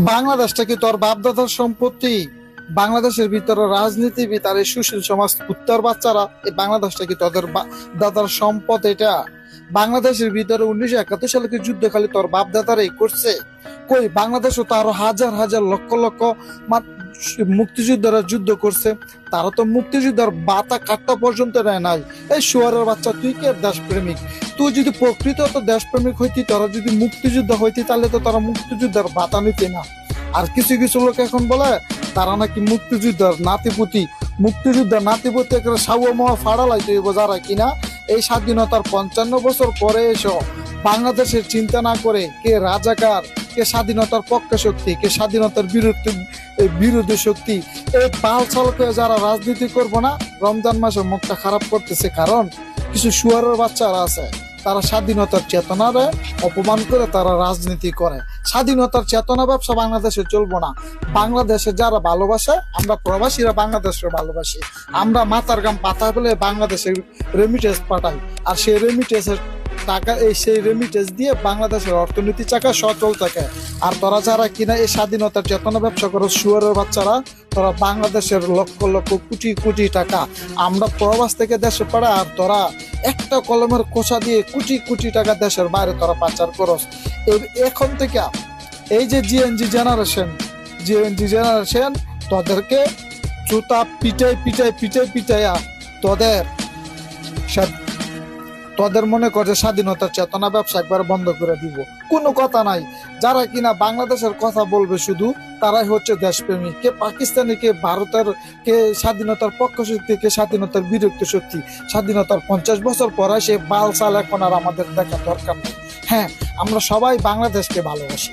বাংলাদেশটা কি তোর বাপদাদার সম্পত্তি? বাংলাদেশের ভিতরে রাজনীতিবিদ আর এই সুশীল সমাজ কুত্তার বাচ্চারা এই বাংলাদেশটা কি তোদের দাদার সম্পদ? এটা বাংলাদেশের ভিতরে 1971 সালে কি যুদ্ধ খালি তোর বাপ দাদারাই করছে? কই, বাংলাদেশও তো আরো হাজার হাজার লক্ষ লক্ষ মুক্তিযোদ্ধারা যুদ্ধ করছে। তারা তো মুক্তিযোদ্ধার বাতা কাটটা পর্যন্ত নেয় নাই। এই শুয়ারের বাচ্চা, তুই কে দেশপ্রেমিক? তুই যদি প্রকৃত তো দেশপ্রেমিক হইতি, তোরা যদি মুক্তিযোদ্ধা হইতি, তাহলে তো তারা মুক্তিযোদ্ধার বাতা নিতি না। আর কিছু কিছু লোক এখন বলে তারা নাকি মুক্তিযোদ্ধার নাতিপুতি, মুক্তিযোদ্ধার নাতিপুতি একটা সাউয়া মাওয়া ফাড়ালাই তুই যারা কিনা এই স্বাধীনতার 55 বছর পরে এসো বাংলাদেশের চিন্তা না করে কে রাজাকার, কে স্বাধীনতার পক্ষে শক্তি, কে স্বাধীনতার বিরোধী শক্তি, এই পাল চালকে যারা রাজনীতি করবো না, রমজান মাসে মুখটা খারাপ করতেছে। কারণ কিছু শুয়ারের বাচ্চারা আছে, তারা স্বাধীনতার চেতনারে অপমান করে তারা রাজনীতি করে। স্বাধীনতার চেতনা ব্যবসা বাংলাদেশে চলবো না। বাংলাদেশে যারা ভালোবাসে, আমরা প্রবাসীরা বাংলাদেশের ভালোবাসি, আমরা মাথার গাম পাতা ফেলে বাংলাদেশের রেমিটেন্স পাঠাই। আর সেই রেমিটেন্সের টাকা, সেই রেমিটেন্স দিয়ে বাংলাদেশের অর্থনীতি চাকা সচল থাকে। আর তোরা যারা কিনা এই স্বাধীনতার চেতনা ব্যবসা করো, শুয়ারের বাচ্চারা, তোরা বাংলাদেশের লক্ষ লক্ষ কোটি কোটি টাকা আমরা প্রবাস থেকে দেশে পাড়া, আর তোরা একটা কলমের কোষা দিয়ে কোটি কোটি টাকা দেশের বাইরে তোরা পাচার করস। এখন থেকে এই যে জিএনজি জেনারেশন তোদেরকে জুতা পিটাইয়া তোদের মনে করে স্বাধীনতার চেতনা ব্যবসা একবার বন্ধ করে দিব। কোনো কথা নাই। যারা কিনা বাংলাদেশের কথা বলবে শুধু, তারাই হচ্ছে দেশপ্রেমী। কে পাকিস্তানি, কে ভারতের, কে স্বাধীনতার পক্ষ শক্তি, কে স্বাধীনতার বিরুদ্ধে শক্তি। স্বাধীনতার 50 বছর পরে সে বাল সাল এখন আর আমাদের দেখা দরকার নেই। হ্যাঁ, আমরা সবাই বাংলাদেশকে ভালোবাসি।